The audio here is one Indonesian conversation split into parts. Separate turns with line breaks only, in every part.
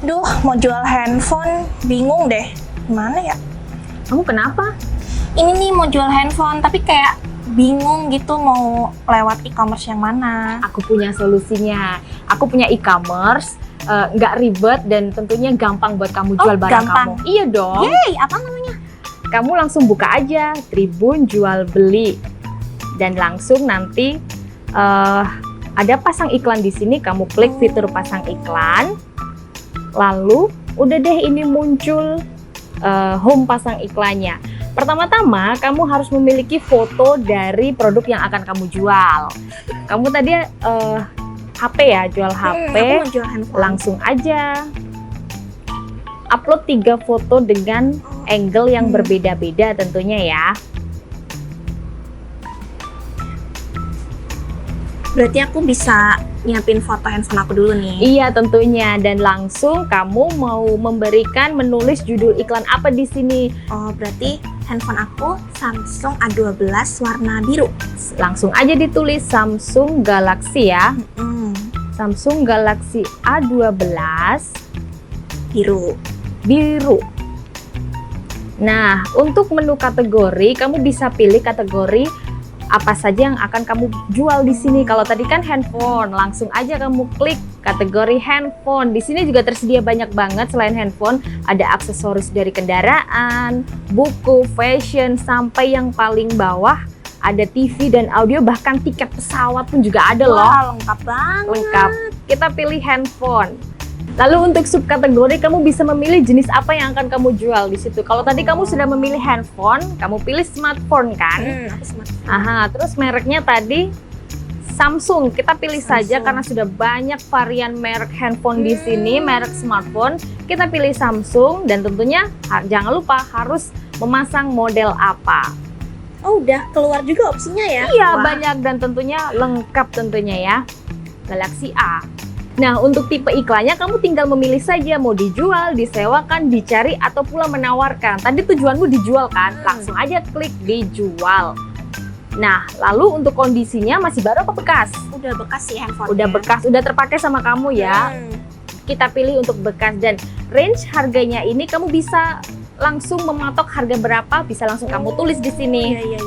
Duh, mau jual handphone, bingung deh. Gimana ya?
Kamu kenapa?
Ini nih mau jual handphone, tapi kayak bingung gitu mau lewat e-commerce yang mana.
Aku punya solusinya. Aku punya e-commerce, nggak ribet dan tentunya gampang buat kamu jual barang
gampang.
kamu. Iya dong.
Yeay, apa namanya?
Kamu langsung buka aja Tribun Jual Beli dan langsung nanti ada pasang iklan di sini. Kamu klik fitur pasang iklan, lalu udah deh ini muncul home pasang iklannya. Pertama-tama kamu harus memiliki foto dari produk yang akan kamu jual. Kamu tadi HP ya, jual HP.
Aku mau jual handphone.
Langsung aja upload 3 foto dengan angle yang berbeda-beda tentunya ya.
Berarti aku bisa nyiapin foto handphone aku dulu nih.
Iya tentunya, dan langsung kamu mau memberikan menulis judul iklan apa di sini.
Oh, berarti handphone aku Samsung A12 warna biru.
Langsung aja ditulis Samsung Galaxy ya. Samsung Galaxy A12 biru. Nah, untuk menu kategori kamu bisa pilih kategori apa saja yang akan kamu jual di sini. Kalau tadi kan handphone, langsung aja kamu klik kategori handphone. Di sini juga tersedia banyak banget selain handphone, ada aksesoris dari kendaraan, buku, fashion, sampai yang paling bawah ada TV dan audio, bahkan tiket pesawat pun juga ada loh.
Wah, lengkap banget.
Lengkap. Kita pilih handphone. Lalu untuk subkategori kamu bisa memilih jenis apa yang akan kamu jual di situ. Kalau tadi kamu sudah memilih handphone, kamu pilih smartphone kan?
Aku smartphone.
Aha, terus mereknya tadi Samsung. Kita pilih saja
Samsung.
karena sudah banyak varian merek handphone di sini, merek smartphone. Kita pilih Samsung dan tentunya jangan lupa harus memasang model apa.
Oh, udah keluar juga opsinya ya?
Iya,
Wah.
banyak dan tentunya lengkap tentunya ya. Galaxy A. Nah, untuk tipe iklannya kamu tinggal memilih saja mau dijual, disewakan, dicari, atau pula menawarkan. Tadi tujuanmu dijual kan? Langsung aja klik dijual. Nah, lalu untuk kondisinya masih baru apa bekas?
Udah bekas sih handphone.
Udah bekas, udah terpakai sama kamu ya. Kita pilih untuk bekas dan range harganya ini kamu bisa langsung mematok harga berapa, bisa langsung kamu tulis di sini.
Iya.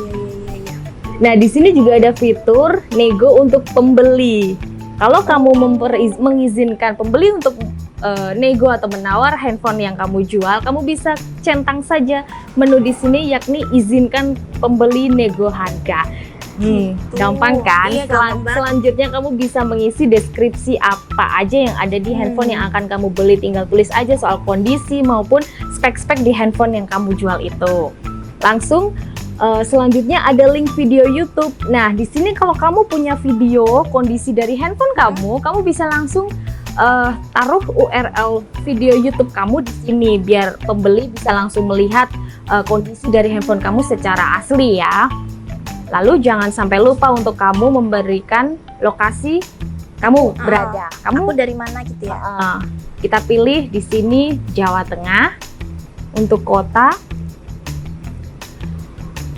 Nah, di sini juga ada fitur nego untuk pembeli. Kalau kamu mengizinkan pembeli untuk nego atau menawar handphone yang kamu jual, kamu bisa centang saja menu di sini, yakni izinkan pembeli nego harga. Gampang kan?
Iya, gampang banget.
Selanjutnya kamu bisa mengisi deskripsi apa aja yang ada di handphone yang akan kamu beli. Tinggal tulis aja soal kondisi maupun spek-spek di handphone yang kamu jual itu. Langsung selanjutnya ada link video YouTube. Nah, di sini kalau kamu punya video kondisi dari handphone kamu, kamu bisa langsung taruh URL video YouTube kamu di sini biar pembeli bisa langsung melihat kondisi dari handphone kamu secara asli ya. Lalu jangan sampai lupa untuk kamu memberikan lokasi kamu berada.
Aku dari mana gitu ya?
Kita pilih di sini Jawa Tengah. Untuk kota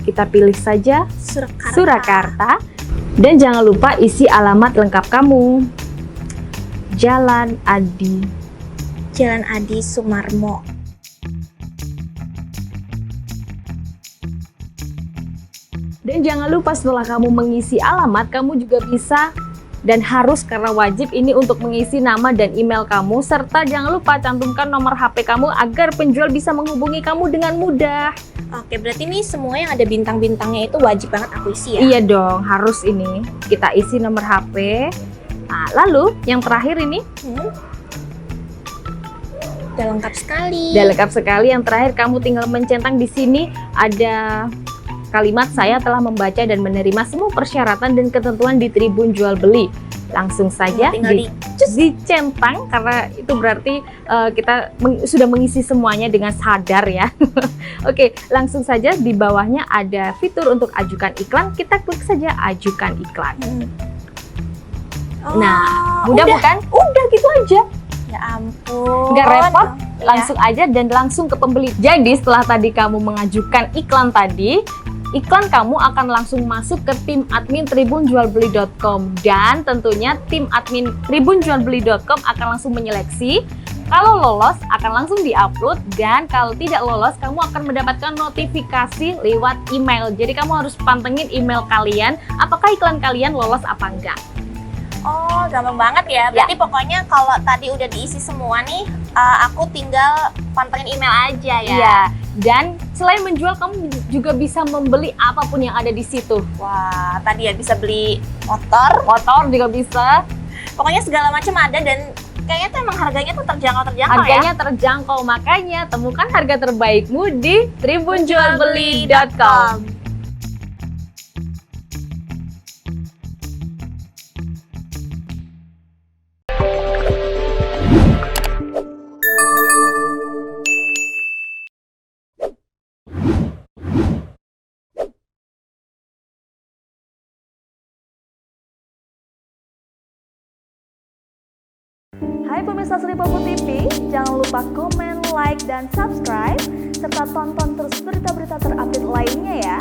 kita pilih saja Surakarta. Dan jangan lupa isi alamat lengkap kamu. Jalan Adi Sumarmo. Dan jangan lupa setelah kamu mengisi alamat, kamu juga bisa dan harus, karena wajib ini, untuk mengisi nama dan email kamu, serta jangan lupa cantumkan nomor HP kamu agar penjual bisa menghubungi kamu dengan mudah.
Oke, berarti ini semua yang ada bintang-bintangnya itu wajib banget aku isi ya?
Iya dong, harus ini. Kita isi nomor HP. Nah, lalu yang terakhir ini.
Udah lengkap sekali.
Udah lengkap sekali. Yang terakhir kamu tinggal mencentang di sini ada kalimat saya telah membaca dan menerima semua persyaratan dan ketentuan di Tribun Jual Beli. Langsung saja dicentang karena itu berarti kita sudah mengisi semuanya dengan sadar ya. Oke, langsung saja di bawahnya ada fitur untuk ajukan iklan. Kita klik saja ajukan iklan. Nah, mudah bukan? Udah gitu aja.
Ya ampun.
Nggak repot, langsung aja dan langsung ke pembeli. Jadi setelah tadi kamu mengajukan iklan tadi, iklan kamu akan langsung masuk ke tim admin tribunjualbeli.com dan tentunya tim admin tribunjualbeli.com akan langsung menyeleksi Kalau lolos akan langsung diupload, dan kalau tidak lolos kamu akan mendapatkan notifikasi lewat email. Jadi kamu harus pantengin email kalian apakah iklan kalian lolos apa enggak.
Oh, gampang banget ya. Berarti pokoknya kalau tadi udah diisi semua nih, aku tinggal pantengin email aja ya.
Iya. Dan selain menjual, kamu juga bisa membeli apapun yang ada di situ.
Wah, tadi ya bisa beli motor.
Motor juga bisa.
Pokoknya segala macam ada, dan kayaknya tuh emang harganya tuh terjangkau
Harganya
ya.
terjangkau, makanya temukan harga terbaikmu di tribunjualbeli.com.
Hai pemirsa Sri Popo TV, jangan lupa komen, like, dan subscribe, serta tonton terus berita-berita terupdate lainnya ya.